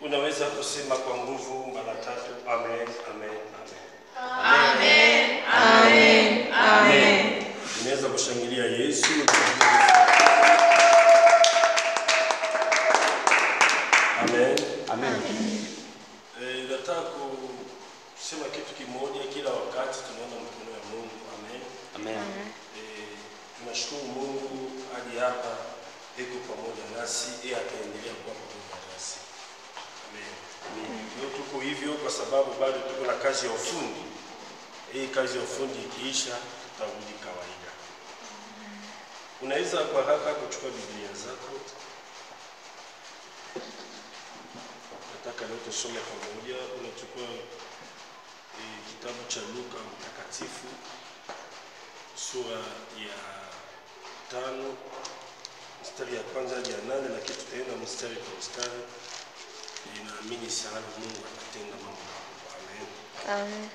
Unaweza kusema kwa nguvu mara 3, amen, amen, amen. Amen, amen, amen. Unaweza kushangilia Yesu. Amen. Amen. Nataka kusema kitu kimoja, kila wakati tunaona mkono wa Mungu. Amen. Amen. Tunashukuru Mungu hadi hapa yuko pamoja nasi, ataendelea kuwa pamoja nasi. Amen. Ndio tuko hivyo kwa sababu bado tuko na kazi ya ufundi. Hii kazi ya ufundi ikiisha tutarudi kawaida. Unaweza kwa haraka kuchukua Biblia zako. Nataka leo tusome pamoja. Unachukua kitabu cha Luka Mtakatifu sura ya 5 mstari ya kwanza hadi ya 8, lakini tutaenda mstari kwa mstari. Ninaamini sana Mungu atatenda mambo makubwa. Amen. Amen.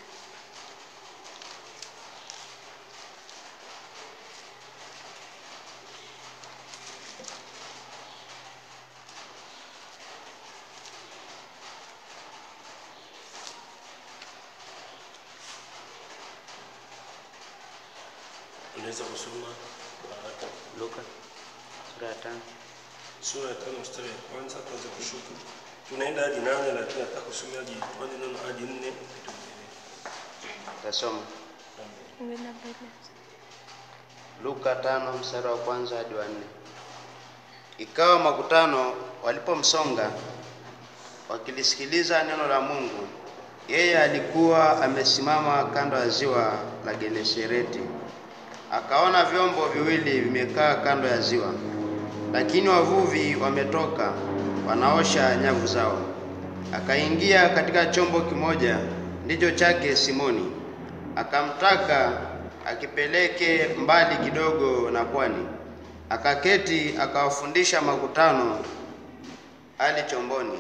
Unaweza kusoma Luka sura ya 5. Sura ya 5 mstari ya kwanza kwanza kushuka. Tunaenda hadi 8, lakini nataka kusoma hadi 4. Tasoma Luka 5 mstari wa kwanza hadi wa 4. Ikawa makutano walipomsonga wakilisikiliza neno la Mungu, yeye alikuwa amesimama kando ya ziwa la Genesareti. Akaona vyombo viwili vimekaa kando ya ziwa, lakini wavuvi wametoka wanaosha nyavu zao. Akaingia katika chombo kimoja, ndicho chake Simoni, akamtaka akipeleke mbali kidogo na pwani. Akaketi akawafundisha makutano hali chomboni.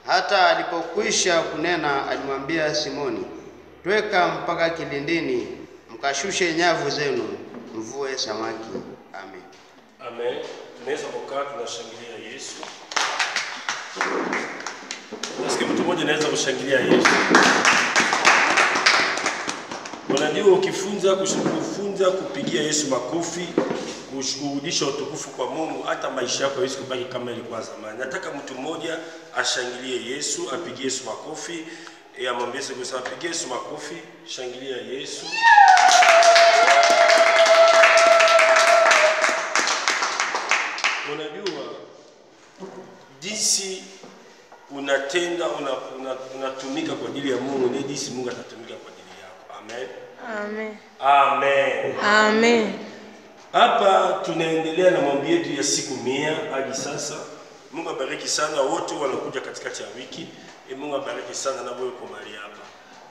Hata alipokwisha kunena, alimwambia Simoni, tweka mpaka kilindini, mkashushe nyavu zenu, mvue samaki. Amen. Amen. Tunaweza kukaa tunashangilia Yesu. Nasikia mtu mmoja anaweza kushangilia Yesu. Unajua ukifunza kupigia Yesu makofi, kurudisha utukufu kwa Mungu, hata maisha yako haiwezi kubaki kama ilikuwa zamani. Nataka mtu mmoja ashangilie Yesu, apigie Yesu makofi. Amwambie Yesu, apigie Yesu makofi, shangilia Yesu. Unajua jinsi unatenda unatumika kwa ajili ya Mungu, ni jinsi Mungu atatumika kwa ajili yako. Amen. Amen. Amen. Amen. Hapa tunaendelea na maombi yetu ya siku 100 hadi sasa. Mungu abariki sana wote wanakuja katikati ya wiki. Mungu abariki sana na wewe uko mahali hapa.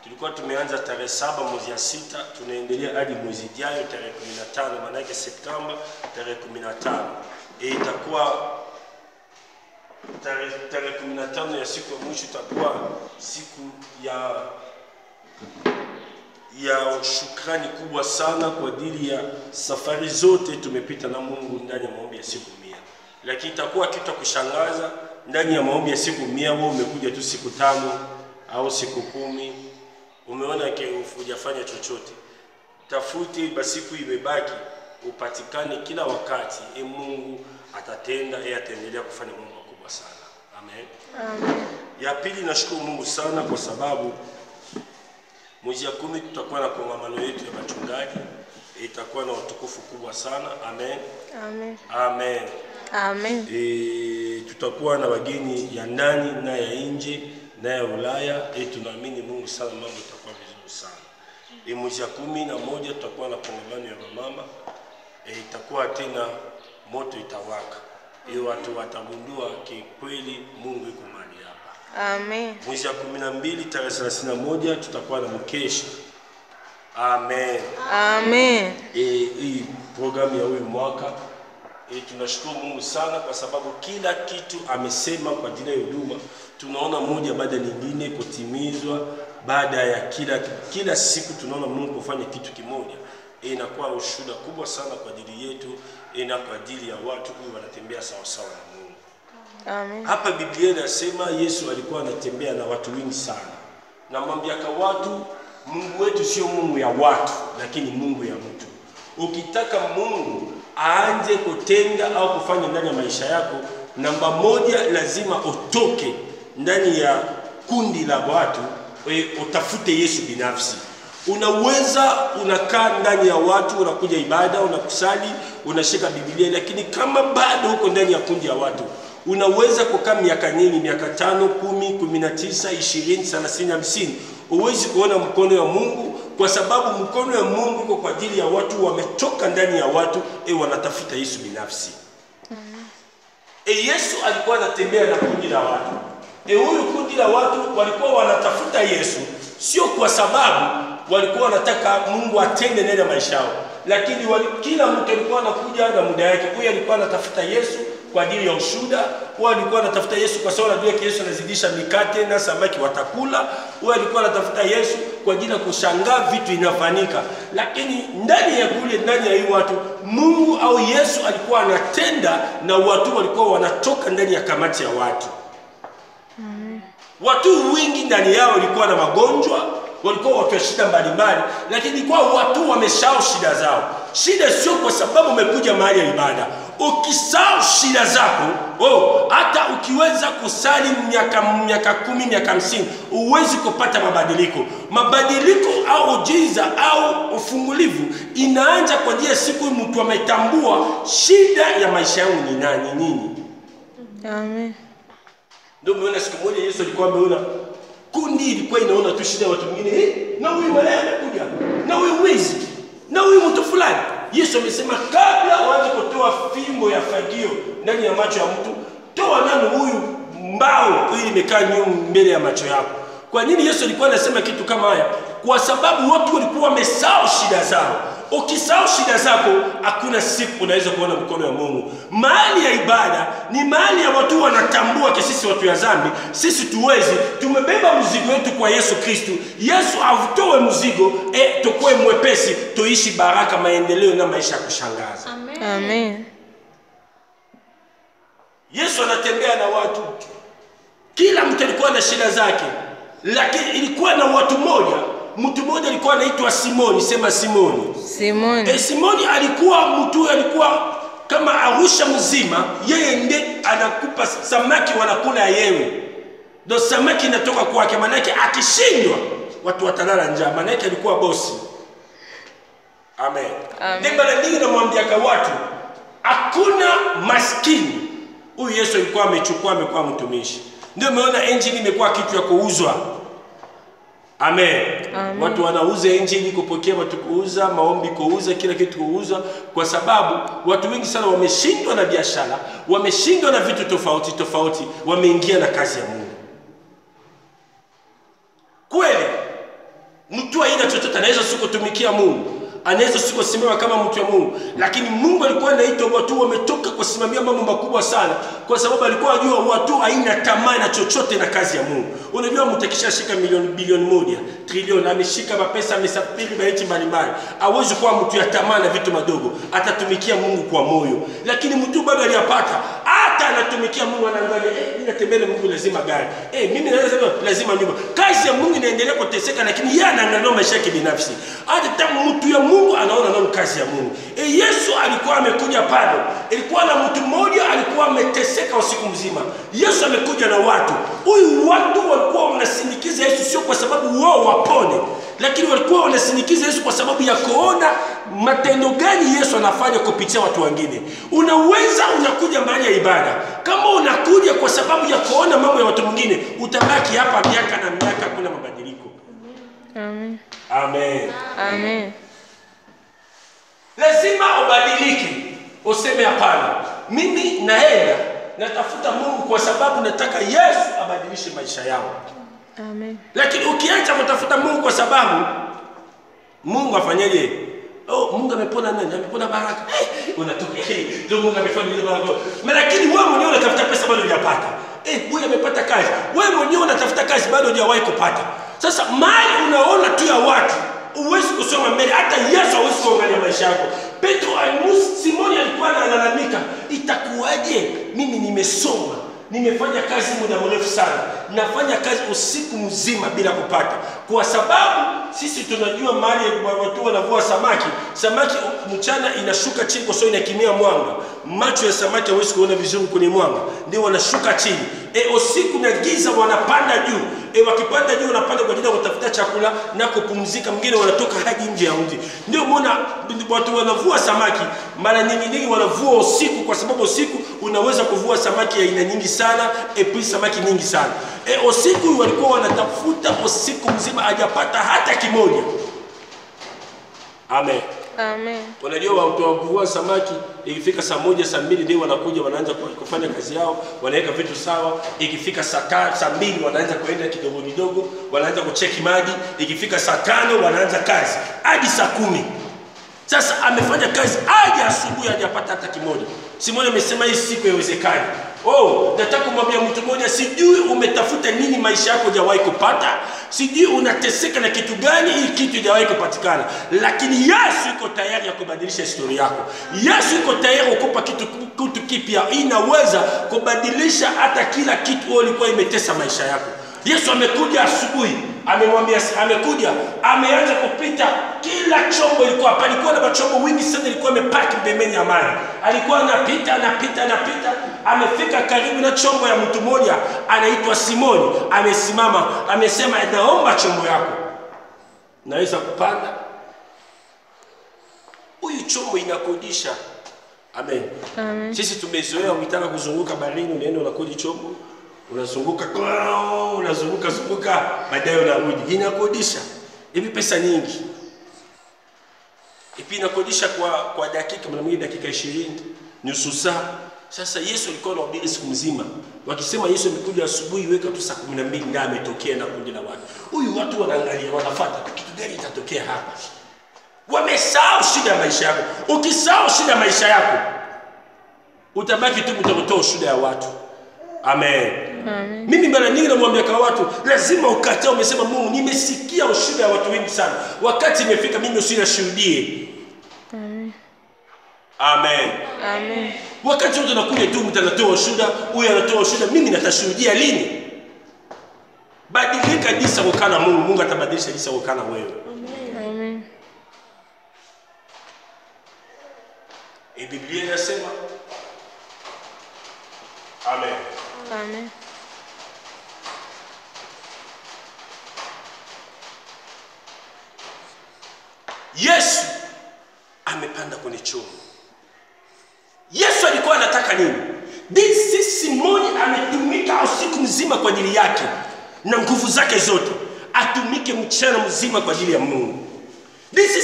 Tulikuwa tumeanza tarehe 7 mwezi ya 6, tunaendelea hadi mwezi ijayo tarehe 15, maana yake Septemba tarehe 15. Itakuwa tarehe 15 ya siku ya mwisho, itakuwa siku ya shukrani kubwa sana kwa ajili ya safari zote tumepita na Mungu ndani ya maombi ya siku 100. Lakini itakuwa kitu kushangaza, ndani ya maombi ya siku 100 wewe umekuja tu siku 5 au siku 10, umeona hujafanya chochote. Tafuti basi siku imebaki upatikane kila wakati. Mungu atatenda, ataendelea kufanya mambo makubwa sana. Amen. Amen. Ya pili, nashukuru Mungu sana kwa sababu mwezi ya 10 tutakuwa na kongamano yetu ya wachungaji. Itakuwa na utukufu kubwa sana. Amen. Amen. Amen. Amen. Tutakuwa na wageni ya ndani na ya nje na ya Ulaya. Tunaamini Mungu sana, mambo itakuwa vizuri sana. Mwezi ya 11 tutakuwa na kongamano ya mama. Itakuwa tena moto itawaka. Watu watagundua kweli Mungu yuko mahali hapa. Amen. Mwezi ya 12 tarehe 31 tutakuwa na mkesha. Amen. Amen. Hii programu ya huyu mwaka tunashukuru Mungu sana kwa sababu kila kitu amesema kwa ajili ya huduma. Tunaona moja baada nyingine kutimizwa, baada ya kila siku tunaona Mungu kufanya kitu kimoja. Inakuwa ushuhuda kubwa sana kwa ajili yetu na kwa ajili ya watu wanatembea sawa sawa na Mungu. Amen. Hapa Biblia inasema Yesu alikuwa anatembea na watu wengi sana. Na mwambia kwa watu, Mungu wetu sio Mungu ya watu, lakini Mungu ya mtu. Ukitaka Mungu aanze kutenda au kufanya ndani ya maisha yako, namba moja lazima utoke ndani ya kundi la watu, utafute Yesu binafsi. Unaweza unakaa ndani ya watu, unakuja ibada, unakusali, unashika Biblia, lakini kama bado uko ndani ya kundi ya watu, unaweza kukaa miaka nyingi, miaka 5, 10, 19, 20, 30, 50, uwezi kuona mkono wa Mungu, kwa sababu mkono wa Mungu uko kwa ajili ya watu wametoka ndani ya watu, wanatafuta Yesu binafsi. Yesu alikuwa anatembea na kundi la watu. Huyu kundi la watu walikuwa wanatafuta Yesu, sio kwa sababu walikuwa wanataka Mungu atende ndani ya maisha yao, lakini kila mtu alikuwa anakuja na muda yake. Huyu alikuwa anatafuta Yesu kwa ajili ya ushuhuda, huyu alikuwa anatafuta Yesu kwa sababu anajua Yesu anazidisha mikate na samaki watakula, huyu alikuwa anatafuta Yesu kwa ajili ya kushangaa vitu inafanyika. Lakini ndani ya hii watu, Mungu au Yesu alikuwa anatenda na watu walikuwa wanatoka ndani ya kamati ya watu. Watu wengi ndani yao walikuwa na magonjwa, walikuwa watu wa shida mbalimbali, lakini kwa watu wameshao shida zao. Shida sio kwa sababu umekuja mahali ya ibada. Ukisahau shida zako, hata ukiweza kusali miaka 10, miaka 50, uwezi kupata mabadiliko. Mabadiliko au ujiza au ufungulivu inaanza kwa njia siku mtu ametambua shida ya maisha yangu ni nini. Amen. Ndio umeona siku moja Yesu alikuwa ameona kundi ilikuwa inaona tu shida watu wengine, na huyu malaya amekuja, na huyu mwizi, na huyu mtu fulani. Yesu amesema kabla uanze kutoa fimbo ya fagio ndani ya macho ya mtu, toa nani huyu mbao ili imekaa nyuma mbele ya macho yako. Kwa nini Yesu alikuwa anasema kitu kama haya? Kwa sababu watu walikuwa wamesahau shida zao. Ukisahau shida zako, hakuna siku unaweza kuona mkono wa Mungu. Mahali ya ibada ni mahali ya watu wanatambua kwa sisi watu ya dhambi, sisi tuwezi, tumebeba mzigo wetu kwa Yesu Kristo. Yesu avutoe mzigo, tukue mwepesi, tuishi baraka, maendeleo na maisha ya kushangaza. Amen. Amen. Yesu anatembea na watu. Kila mtu alikuwa na shida zake, lakini ilikuwa na watu moja. Mtu mmoja alikuwa anaitwa Simoni, sema Simoni. Simoni. Simoni alikuwa kama Arusha mzima, yeye ndiye anakupa samaki wanakula yeye. Ndio samaki inatoka kwake, maana yake akishindwa watu watalala njaa, maana yake alikuwa bosi. Amen. Ndio maana nyingi namwambia kwa watu, hakuna maskini. Huyu Yesu alikuwa amekuwa mtumishi. Ndio umeona injili imekuwa kitu ya kuuzwa. Amen. Amen. Watu wanauza injili, kupokea watu kuuza, maombi kuuza, kila kitu kuuza, kwa sababu watu wengi sana wameshindwa na biashara, wameshindwa na vitu tofauti, wameingia na kazi ya Mungu. Kweli mtu aina chochote anaweza sikutumikia Mungu, anaweza sikusimama kama mtu wa Mungu, lakini Mungu alikuwa anaita watu wametoka kusimamia mambo makubwa sana, kwa sababu alikuwa anajua watu haina tamaa na chochote na kazi ya Mungu. Unajua mtu akishashika bilioni 1, trilioni, ameshika mapesa, amesafiri bahati mbalimbali, hawezi kuwa mtu ya tamaa na vitu madogo, atatumikia Mungu kwa moyo. Lakini mtu bado aliyapata, hata anatumikia Mungu, anaangalia mimi natembea Mungu lazima gari, mimi lazima nyumba. Kazi ya Mungu inaendelea kuteseka, lakini yeye anaangalia maisha yake binafsi. Hata mtu ya Mungu anaona nani kazi ya Mungu. Yesu alikuwa amekuja pale, ilikuwa na mtu mmoja alikuwa ameteseka usiku mzima. Yesu amekuja na watu. Huyu watu walikuwa wanasindikiza Yesu sio kwa sababu wao wapone, lakini walikuwa wanasindikiza Yesu kwa sababu ya kuona matendo gani Yesu anafanya kupitia watu wengine. Unaweza unakuja mahali ya ibada, kama unakuja kwa sababu ya kuona mambo ya watu wengine, utabaki hapa miaka na miaka, kuna mabadiliko. Amen. Amen. Amen. Lazima ubadilike, useme hapana, mimi naenda natafuta Mungu kwa sababu nataka Yesu abadilishe maisha yangu. Amen. Lakini ukiacha kutafuta Mungu kwa sababu Mungu afanyaje? Mungu amepona nani? Amepona baraka. Unatoka ndio Mungu amefanya ile baraka. Lakini wewe mwenyewe unatafuta pesa bado hujapata. Huyu amepata kazi. Wewe mwenyewe unatafuta kazi bado hujawahi kupata. Sasa mali unaona tu ya watu, uwezi kusoma mbele, hata Yesu hawezi kuangalia maisha yako. Simoni alikuwa analalamika, itakuwaje mimi nimesoma, nimefanya kazi muda mrefu sana, nafanya kazi usiku mzima bila kupata, kwa sababu sisi tunajua mahali watu wanavua samaki. Samaki mchana inashuka chini kwa sababu inakimia mwanga, macho ya samaki hawezi kuona vizuri kwenye mwanga, ndio wanashuka chini. Usiku na giza wanapanda juu. Wakipanda juu wanapanda kwa ajili ya kutafuta chakula na kupumzika, mwingine wanatoka hadi nje ya mji. Ndio mbona watu wanavua samaki mara nyingi wanavua usiku, kwa sababu usiku unaweza kuvua samaki ya aina nyingi sana, samaki nyingi sana. Usiku walikuwa wanatafuta usiku mzima, hajapata hata kimoja. Amen. Amen. Unajua watu wavua samaki ikifika saa 1 saa 2 ndio wanakuja wanaanza kufanya kazi yao, wanaweka vitu sawa. Ikifika saa 2 wanaanza kuenda kidogo kidogo, wanaanza kucheki maji. Ikifika saa 5 wanaanza kazi hadi saa 10. Sasa amefanya kazi hadi asubuhi, hajapata hata kimoja. Simoni amesema hii siku haiwezekani. Nataka kumwambia mtu mmoja, sijui umetafuta nini maisha yako hujawahi kupata, sijui unateseka na kitu gani hii kitu hujawahi kupatikana, lakini Yesu yuko tayari ya kubadilisha historia yako. Yesu yuko tayari kukupa kitu kipya, inaweza kubadilisha hata kila kitu ulikuwa imetesa maisha yako. Yesu amekuja asubuhi, amemwambia, amekuja, ameanza kupita kila chombo. Ilikuwa hapa, alikuwa na machombo wingi sana, ilikuwa amepaki pembeni ya maji. Alikuwa anapita. Amefika karibu na chombo ya mtu mmoja anaitwa Simoni. Amesimama, amesema, naomba chombo yako, naweza kupanda. Huyu chombo inakodisha. Amen. Amen. Sisi tumezoea ukitaka kuzunguka baharini, unaenda unakodi chombo, unazunguka, baadaye unarudi. Inakodisha. Hivi pesa nyingi. Ipi inakodisha kwa dakika, mara nyingi dakika 20, nusu saa. Sasa Yesu alikuwa anahubiri siku mzima. Wakisema Yesu amekuja asubuhi, weka tu saa 12 ndio ametokea na kundi la watu. Huyu watu wanaangalia, wanafuata kitu gani itatokea hapa. Wamesahau shida ya maisha yako. Ukisahau shida ya maisha yako, utabaki tu mtakutoa shida ya watu. Amen. Amen. Mimi mara nyingi namwambia kwa watu, lazima ukatae. Umesema Mungu, nimesikia ushuhuda ya watu wengi sana, wakati imefika mimi usinashuhudie. Amen. Amen. Amen. Wakati wote nakuja tu mtanatoa ushuhuda, huyu anatoa ushuhuda, mimi natashuhudia lini? Badilika jinsi ukana Mungu, Mungu atabadilisha jinsi ukana wewe. Amen. Biblia inasema amen. Amen. Yesu amepanda kwenye chombo. Yesu alikuwa anataka nini? Simoni ametumika usiku mzima kwa ajili yake na nguvu zake zote, atumike mchana mzima kwa ajili ya Mungu.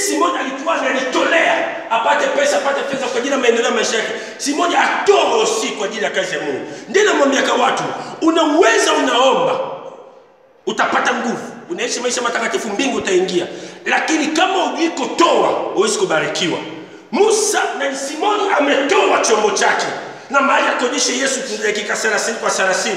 Simoni alikuwa anajitolea apate pesa kwa ajili ya maendeleo ya maisha yake. Simoni atoa usiku kwa ajili ya kazi ya Mungu. Ndio namwambia kwa watu, unaweza unaomba, utapata nguvu, unaishi maisha matakatifu, mbingu utaingia. Lakini kama hujui kutoa, huwezi kubarikiwa. Musa na Simoni ametoa chombo chake, na mahali akodishe Yesu dakika 30 kwa 30,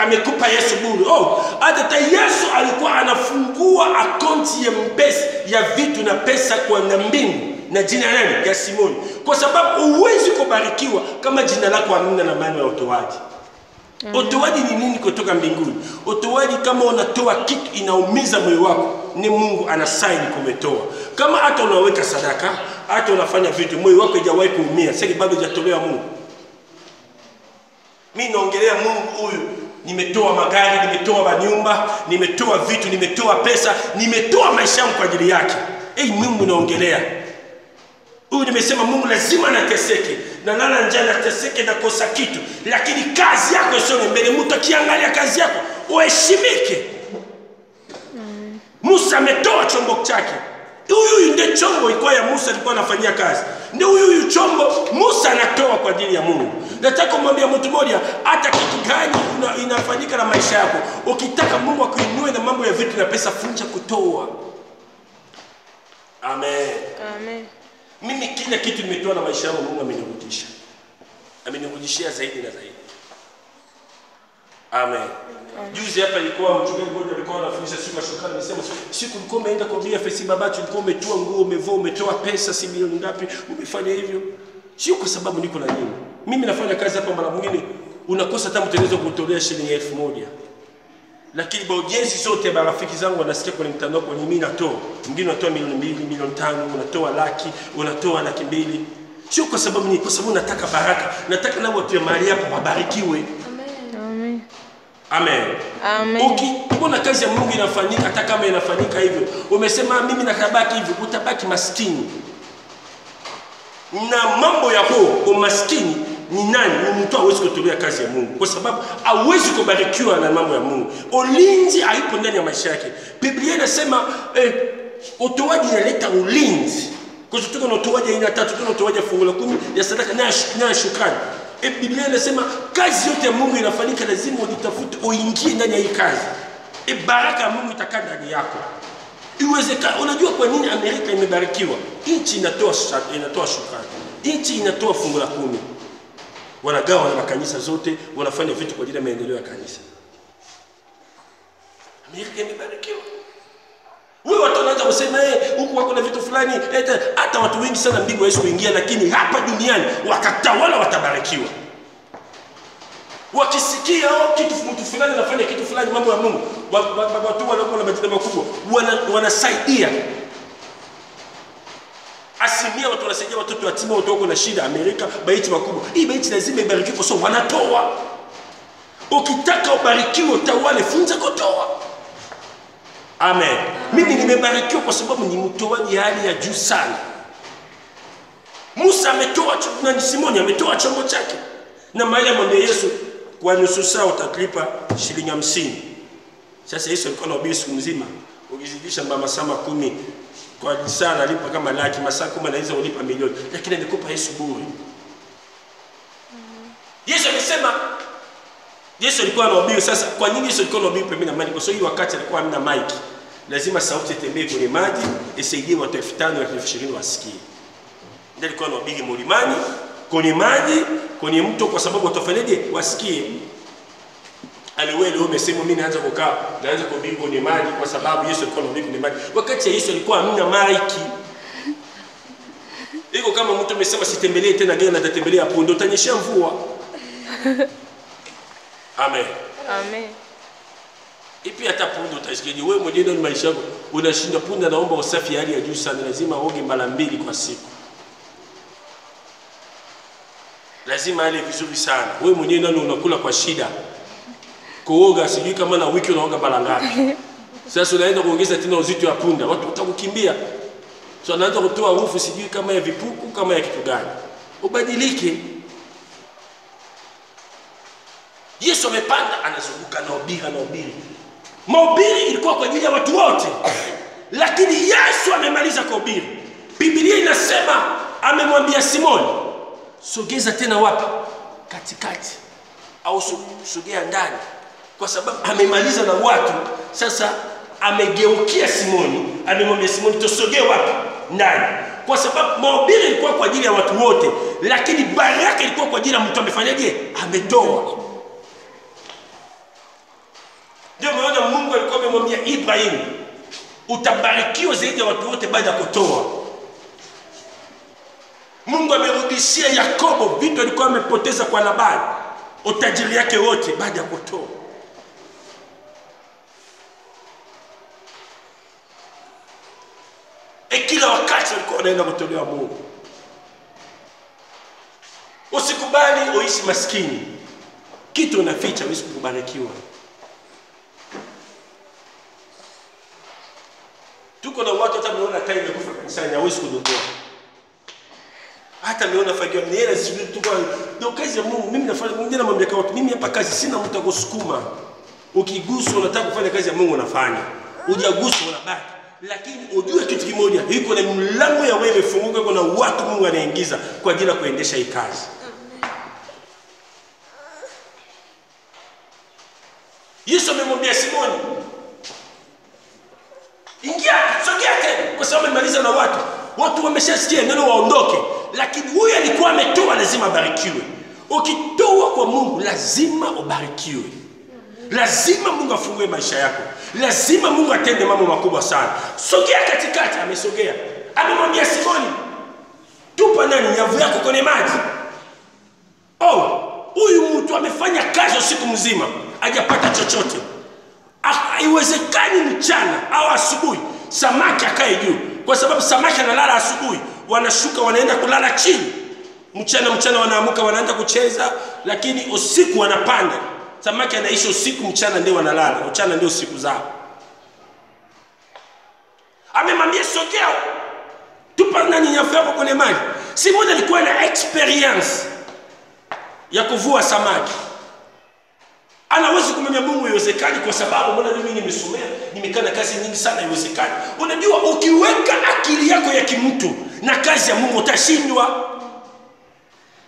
amekupa Yesu bure. Hata Yesu alikuwa anafungua akaunti ya mpesa ya vitu na pesa kwa mbingu na jina nani? Ya Simoni. Kwa sababu huwezi kubarikiwa kama jina lako hamna na maana ya utoaji. Utoaji ni nini kutoka mbinguni? Utoaji kama unatoa kitu inaumiza moyo wako, ni Mungu anasaini kumetoa. Kama hata unaweka sadaka, hata unafanya vitu, moyo wako haijawahi kuumia, sasa bado hujatolewa Mungu. Mimi naongelea Mungu huyu, nimetoa magari, nimetoa nyumba, nimetoa vitu, nimetoa pesa, nimetoa maisha yangu kwa ajili yake. Mungu naongelea. Huyu nimesema Mungu lazima nateseke, na nana njaa nateseke na kosa kitu, lakini kazi yako isonge mbele. Mtu akiangalia kazi yako uheshimike. Musa ametoa chombo chake. Huyu ndiye chombo ilikuwa ya Musa, alikuwa anafanyia kazi. Ndio huyu chombo Musa anatoa kwa ajili ya Mungu. Nataka kumwambia mtu mmoja, hata kitu gani inafanyika na maisha yako, ukitaka Mungu akuinue na mambo ya vitu na pesa, funja kutoa. Amen. Amen. Mimi kila kitu nimetoa na maisha yangu, Mungu amenirudisha. Amenirudishia zaidi na zaidi. Amen. Juzi hapa ilikuwa mchungaji mmoja alikuwa anafundisha siku ya shukrani, anasema siku ulikuwa umeenda kwa bia fesi babati, ulikuwa umetoa nguo, umevaa, umetoa pesa si milioni ngapi, umefanya hivyo. Sio kwa sababu niko na nyinyi. Mimi nafanya kazi hapa mara mwingine unakosa hata mtengenezo kutolea shilingi 1000. Lakini baujenzi zote marafiki zangu wanasikia kwenye mtandao kwa mimi natoa. Mwingine anatoa milioni 2, milioni 5, unatoa laki, unatoa laki 2. Sio kwa sababu ni kwa sababu nataka baraka. Nataka na watu wa mahali hapa wabarikiwe. Amen. Amen. Amen. Ukiona kazi ya Mungu inafanyika hata kama inafanyika hivyo, umesema mimi nakabaki hivyo, utabaki maskini. Na mambo ya umaskini ni nani? Ni mtu hawezi kutolea kazi ya Mungu kwa sababu hawezi kubarikiwa na mambo ya Mungu. Ulinzi haipo ndani ya maisha yake. Biblia inasema utoaji inaleta ulinzi. Kwa sababu tuko na utoaji aina 3, tuko na utoaji fungu la 10 ya sadaka na shukrani. Biblia inasema kazi yote ya Mungu inafanyika, lazima ujitafute uingie ndani ya hii kazi. Baraka ya Mungu itakaa ndani yako. Iwezekana. Unajua kwa nini Amerika imebarikiwa? Nchi inatoa shukrani. Nchi inatoa fungu la 10. Wanagawa na makanisa zote, wanafanya vitu kwa ajili ya maendeleo ya kanisa. Amerika imebarikiwa. Wewe watu wanaanza kusema huku wako na vitu fulani, hata watu wengi sana mbingu hawezi kuingia, lakini hapa duniani wakatawala watabarikiwa. Wakisikia mtu fulani anafanya kitu fulani mambo ya Mungu, watu wanakuwa na majina makubwa, wanasaidia. Asilimia watu wanasaidia watoto yatima, watu wako na shida. Amerika baiti makubwa. Hii baiti lazima ibarikiwe kwa sababu wanatoa. Ukitaka ubarikiwe utawale, funza kutoa. Amen. Mimi nimebarikiwa kwa sababu ni mtoaji hali ya juu sana. Musa ametoa, na Simoni ametoa chombo chake. Na mahali amwambia Yesu, kwa nusu saa utaklipa shilingi 50. Sasa Yesu alikuwa anahubiri siku nzima. Ukizidisha masaa 10 kwa saa analipa kama laki, masaa 10 anaweza kulipa milioni, lakini alikupa Yesu bure. Yesu alisema, Yesu alikuwa anahubiri. Sasa kwa nini Yesu alikuwa anahubiri pembeni na maji? Kwa sababu wakati alikuwa hamna mic, lazima sauti itembee kwenye maji isaidie watu 5000 watu 20,000 wasikie. Ndio alikuwa anahubiri mlimani, kwenye maji, kwenye mto, kwa sababu watafanyaje? Wasikie. Aliwele umesema mimi naanza kuhubiri kwenye maji kwa sababu Yesu alikuwa anahubiri kwenye maji. Wakati Yesu alikuwa hamna mic. Iko kama mtu amesema sitembelee tena gari na tatembelea hapo, ndio utanyesha mvua. Amen. Amen. Ipi hata punde utasikiaje? Wewe mwenyewe ndani maisha yako unashinda punde, naomba usafi hali ya juu sana, lazima uoge mara 2 kwa siku. Lazima ale vizuri sana. Wewe mwenyewe ndani unakula kwa shida. Kuoga sijui kama na wiki unaoga mara ngapi. Sasa unaenda kuongeza tena uzito wa punda, watu watakukimbia. So anaanza kutoa harufu sijui kama ya vipuku, kama ya kitu gani. Ubadilike. Yesu amepanda, anazunguka na ubiri. Mahubiri ilikuwa kwa ajili ya watu wote. Lakini Yesu amemaliza kuhubiri. Biblia inasema amemwambia Simoni, sogeza tena wapi? Katikati. Au sogea ndani. Kwa sababu amemaliza na watu. Sasa amegeukia Simoni, amemwambia Simoni, tusogee wapi? Ndani. Kwa sababu mahubiri ilikuwa kwa ajili ya watu wote, lakini baraka ilikuwa kwa ajili ya mtu amefanyaje? Ametoa. Ndio maana Mungu alikuwa amemwambia Ibrahim, utabarikiwa zaidi ya watu wote baada ya kutoa. Mungu amerudishia Yakobo vitu alikuwa amepoteza kwa Labani, utajiri yake wote baada ya kutoa. Kila wakati alikuwa anaenda kutolewa Mungu. Usikubali uishi maskini. Kitu unaficha huwezi kubarikiwa. Tuko na watu hata mmeona time ya kufa kanisani hawezi kudondoa. Hata mmeona fagio ni hela sisi tuko ndio kazi ya Mungu. Mimi nafanya mwingine namwambia kwa watu, mimi hapa kazi sina mtu akusukuma. Ukiguswa unataka kufanya kazi ya Mungu unafanya. Hujaguswa unabaki. Lakini ujue kitu kimoja, iko na mlango ya wewe imefunguka, kuna watu Mungu anaingiza kwa ajili ya kuendesha hii kazi. Yesu amemwambia Simoni, ingia, sogea tena, kwa sababu amemaliza na watu. Watu wameshasikia neno waondoke, lakini huyu alikuwa ametoa, lazima abarikiwe. Ukitoa kwa Mungu lazima ubarikiwe. Lazima Mungu afungue maisha yako. Lazima Mungu atende mambo makubwa sana. Sogea katikati, amesogea. Amemwambia Simoni, tupa nani nyavu yako kwenye maji. Huyu mtu amefanya kazi usiku mzima hajapata chochote, haiwezekani mchana au asubuhi samaki akae juu, kwa sababu samaki analala asubuhi, wanashuka wanaenda kulala chini. Mchana wanaamuka wanaenda kucheza, lakini usiku wanapanda. Samaki anaishi usiku, mchana ndio wanalala, mchana ndio siku zao. Amemwambia sogea, tupa ndani nyavu yako kwenye maji. Simoni alikuwa na experience ya kuvua samaki. Anaweza kumwambia Mungu iwezekani, kwa sababu mbona mimi nimesomea, nimekaa na kazi nyingi sana, iwezekani. Unajua ukiweka akili yako ya kimtu na kazi ya Mungu utashindwa.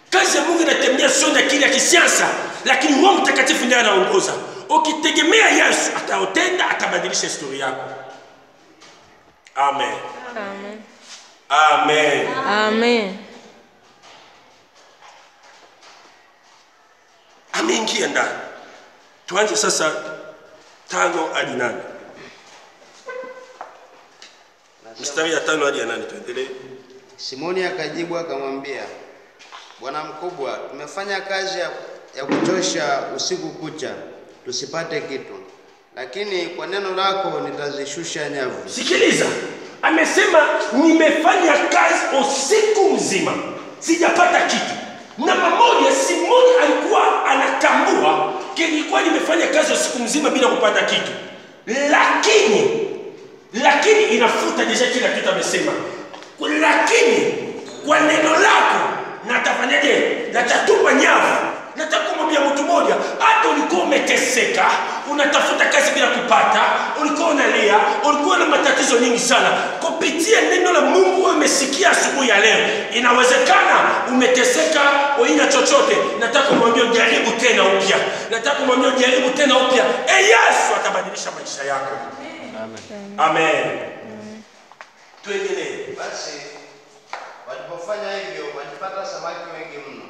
Kazi ya Mungu inatembea sio na akili ya kisiasa, lakini Roho Mtakatifu ndiye anaongoza. Ukitegemea Yesu ataotenda, atabadilisha historia yako. Amen. Amen. Amen. Amen. Ameingia ndani. Tuanze sasa 5 hadi 8. Mstari ya 5 hadi 8 tuendelee. Simoni akajibu akamwambia, Bwana mkubwa, tumefanya kazi ya kuchosha usiku kucha tusipate kitu, lakini kwa neno lako nitazishusha nyavu. Sikiliza, amesema nimefanya kazi usiku mzima sijapata kitu. Namba moja, Simoni alikuwa anatambua kilikuwa nimefanya kazi usiku mzima bila kupata kitu, lakini inafuta deja kila kitu amesema. Lakini kwa neno lako natafanyaje? Natatupa nyavu. Nataka kumwambia mtu mmoja, hata ulikuwa umeteseka, unatafuta kazi bila kupata, ulikuwa unalia, ulikuwa na matatizo nyingi sana, kupitia neno la Mungu wewe umesikia asubuhi ya leo, inawezekana umeteseka hauna chochote. Nataka kumwambia jaribu tena upya. Nataka kumwambia jaribu tena upya. Yesu atabadilisha maisha yako. Amen. Amen. Tuendelee. Basi walipofanya hivyo walipata samaki wengi mno,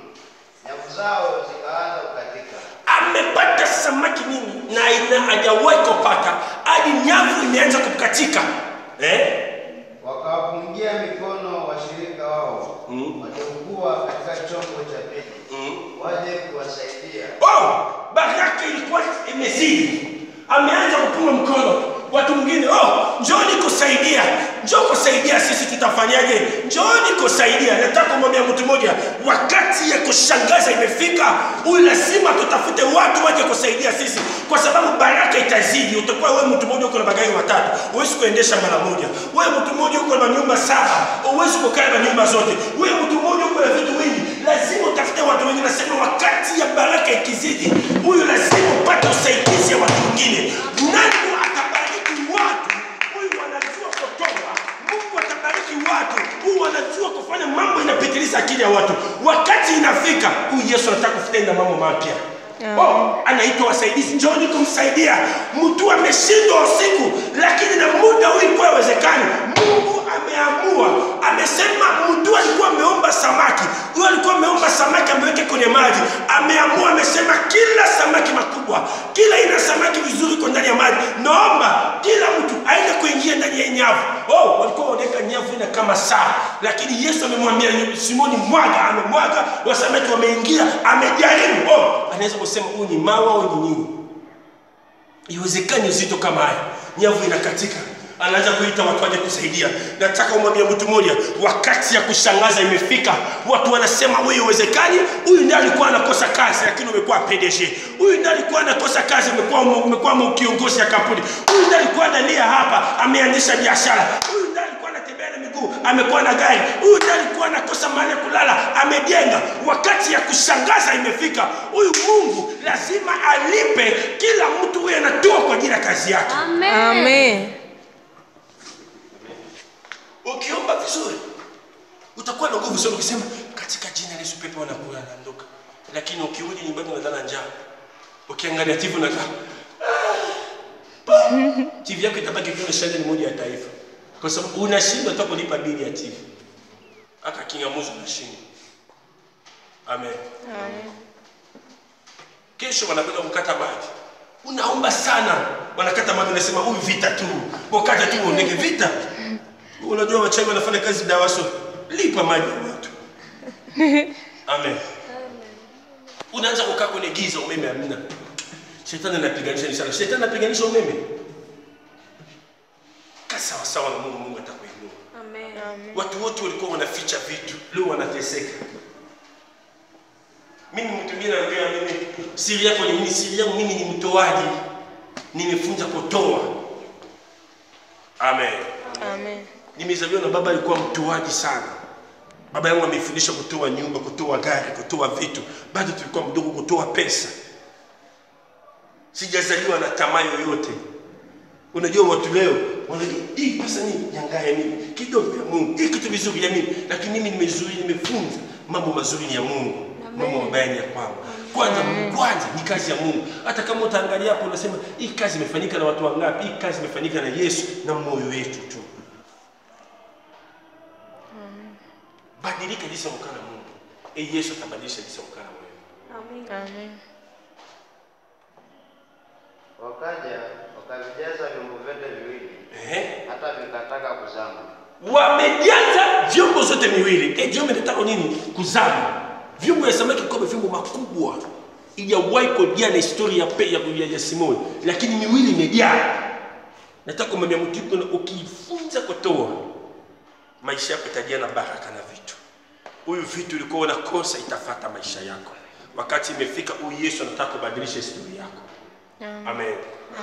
nyavu zao zikaanza kukatika. Amepata samaki nyingi na hajawahi kupata, hadi nyavu imeanza kukatika. Wakawafungia mikono washirika wao waliokuwa katika chombo cha pili waje kuwasaidia. Baraka ilikuwa imezidi. Ameanza kupunga mkono. Watu wengine, njooni kusaidia. Njoo kusaidia sisi, tutafanyaje? Njooni kusaidia. Nataka kumwambia mtu mmoja, wakati ya kushangaza imefika. Huyu lazima tutafute watu waje kusaidia sisi, kwa sababu baraka itazidi. Utakuwa wewe mtu mmoja uko na magari matatu, huwezi kuendesha mara moja. Wewe mtu mmoja uko na nyumba 7, huwezi kukaa na nyumba zote. Wewe mtu mmoja uko na vitu vingi, lazima utafute watu wengine. Nasema wakati ya baraka ikizidi, huyu lazima upate usaidizi ya watu wengine. Nani atabariki watu? Huyu wanajua kutoa. Mungu atabariki watu. Huyu wanajua kufanya mambo inapitiliza akili ya watu. Wakati inafika, huyu Yesu anataka kutenda mambo mapya. Anaitwa wasaidizi. Njooni kumsaidia. Mtu ameshindwa usiku, lakini na muda huu ilikuwa haiwezekani. Mungu ameamua. Amesema mtu alikuwa ameomba samaki. Huyo alikuwa ameomba samaki ameweke kwenye maji. Ameamua, amesema kila samaki makubwa, kila ina samaki vizuri kwa ndani ya maji, naomba kila mtu aende kuingia ndani ya nyavu. Walikuwa wanaweka nyavu ina kama saa, lakini Yesu amemwambia Simoni mwaga. Amemwaga, wasamaki wameingia, amejaribu. Anaweza kusema huyu ni mawa au ni nini? Iwezekani uzito kama haya, nyavu inakatika. Anaanza kuita watu waje kusaidia. Nataka umwambie mtu mmoja, wakati ya kushangaza imefika. Watu wanasema wewe uwezekani. Huyu ndiye alikuwa anakosa kazi, lakini umekuwa PDG. Huyu ndiye alikuwa anakosa kazi, umekuwa kiongozi ya kampuni. Huyu ndiye alikuwa analia hapa, ameanzisha biashara. Huyu ndiye alikuwa anatembea na miguu, amekuwa na gari. Huyu ndiye alikuwa anakosa mahali kulala, amejenga. Wakati ya kushangaza imefika. Huyu Mungu lazima alipe kila mtu huyu anatoa kwa ajili ya kazi yake. Amen. Amen. Ukiomba vizuri utakuwa na nguvu sana ukisema katika jina la Yesu pepo wanakuwa anaondoka. Lakini ukirudi nyumbani unadhana njaa. Ukiangalia TV unakaa TV yako itabaki kwa shida moja ya taifa. Kwa sababu unashindwa hata kulipa bili ya TV. Aka kingamuzi unashindwa. Amen. Amen. Kesho wanakwenda kukata maji. Unaomba sana. Wanakata maji, unasema huyu vita tu. Wakati tu uoneke vita. Unajua wachawi wanafanya kazi dawa, so lipa maji ya watu. Amen. Unaanza kukaa kwenye giza, umeme hamna. Shetani anapiganisha sana. Shetani anapiganisha umeme. Sawa sawa na Mungu, Mungu atakuinua. Amen. Watu wote walikuwa wanaficha vitu, leo wanateseka. Mimi mtu mwingine anambia mimi, siri yako ni nini? Siri yangu mimi ni mtoaji. Nimefunza kutoa. Amen. Amen. Nimezaliwa na baba alikuwa mtoaji sana. Baba yangu amefundisha kutoa nyumba, kutoa gari, kutoa vitu. Bado tulikuwa mdogo kutoa pesa. Sijazaliwa na tamaa yoyote. Unajua watu leo wanajua hii pesa nini, nyangaya nini, kidogo ya Mungu, hii kitu vizuri ya mimi, lakini mimi nimezuia, nimefunza mambo mazuri ni ya Mungu. Mambo mabaya ni ya kwangu. Kwanza ni kazi ya Mungu. Hata kama utaangalia hapo unasema hii kazi imefanyika na watu wangapi? Hii kazi imefanyika na Yesu na moyo wetu tu. Badilika jinsi unakana Mungu. Yesu atabadilisha jinsi unakana wewe. Amen. Wakavijaza vyombo vyote viwili. Hata vikataka kuzama. Wamejaza vyombo zote miwili. Vyombo vinataka nini? Kuzama. Vyombo ya samaki kwa vyombo makubwa. Ijawahi kujia na historia ya Simoni, lakini miwili imejaa. Nataka kumwambia mtu ukifunza kutoa, maisha yako itajaa na baraka na vitu. Huyu vitu ulikuwa unakosa itafuata maisha yako. Wakati imefika huyu Yesu anataka kubadilisha historia yako. Amen.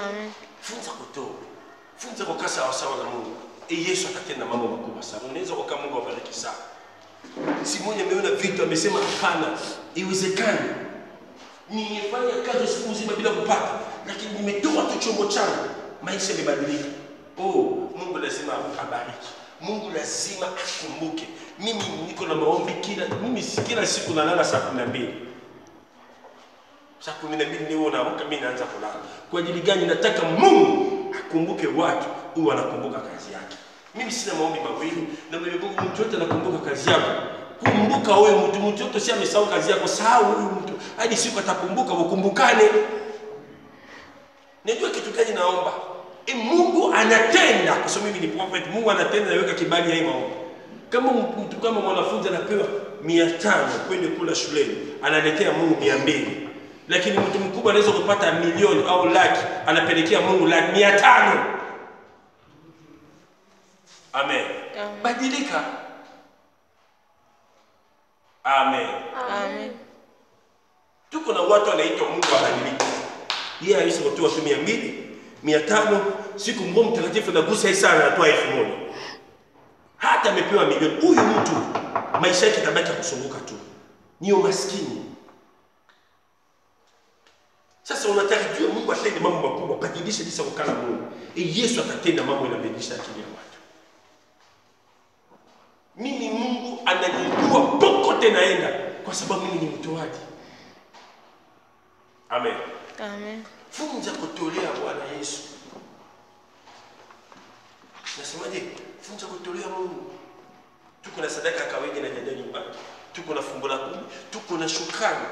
Amen. Funza kutoa. Funza kukaa sawa sawa na Mungu. Yesu atatenda mambo makubwa sana. Unaweza kukaa Mungu awabariki sana. Simoni ameona vitu, amesema hapana, iwezekani. Nimefanya kazi siku nzima bila kupata, lakini nimetoa tu chombo changu, maisha yamebadilika. Mungu lazima abariki. Mungu lazima akumbuke. Mimi niko na maombi kila siku nalala saa 12. Saa 12 ndio naamka mimi naanza kulala. Kwa ajili gani? Nataka Mungu akumbuke watu, huyu anakumbuka kazi yake. Mimi sina maombi mawili, na mtu yote anakumbuka kazi yako. Kumbuka wewe mtu yote si amesahau kazi yako, sahau huyu mtu. Hadi siku atakumbuka ukumbukane. Najua kitu gani naomba? Mungu anatenda, kwa sababu mimi ni prophet. Mungu anatenda, anaweka kibali ya maombi. Kama mtu kama mwanafunzi anapewa 500 kwenda kula shuleni, analetea Mungu 200. Lakini mtu mkubwa anaweza kupata milioni au laki, anapelekea Mungu laki 500. Amen. Badilika. Amen. Amen. Tuko na watu wanaitwa Mungu abadilike. Yeye anaweza kutoa 200, 500, siku Mungu mtakatifu anagusa hii sana anatoa 1000. Hata amepewa milioni. Huyu mtu maisha yake itabaki kusunguka tu. Ni umaskini. Sasa unatarajia Mungu atende mambo makubwa, badilisha jinsi ya kukaa na Mungu. Yesu atatenda mambo yanabadilisha akili ya watu. Mimi Mungu ananijua popote naenda kwa sababu mimi ni mtoaji. Amen. Amen. Funza kutolea Bwana Yesu. Nasemaje? Funza kutolea Mungu. Tuko na sadaka kawaida na jana nyumbani. Tuko na fungu la 10, tuko na shukrani.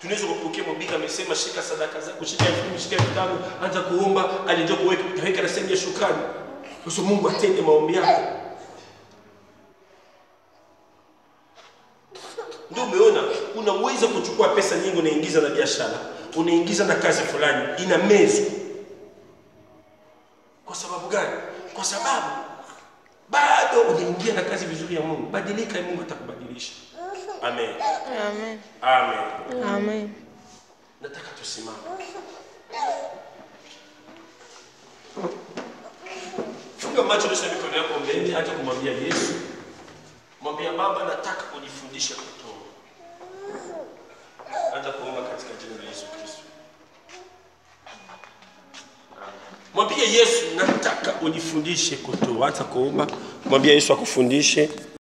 Tunaweza kupokea mbika amesema shika sadaka zako, shika 1000, shika 5000, anza kuomba, alijua kuweka na sehemu ya shukrani. Kwa sababu Mungu atende maombi yako. Ndio umeona unaweza kuchukua pesa nyingi unaingiza na biashara, unaingiza na kazi fulani, ina mezo. Kwa sababu gani? Kwa sababu bado unaingia na kazi vizuri ya Mungu. Badilika, Mungu atakubadilisha. Amen. Amen. Amen. Amen. Nataka tusimame. Funga macho na mikono yako mbele, acha kumwambia Yesu. Mwambia Baba, nataka unifundishe kutoa. Anza kuomba katika jina la Yesu Kristo. Mwambie Yesu, nataka unifundishe kutoa. Anza kuomba, mwambie Yesu akufundishe.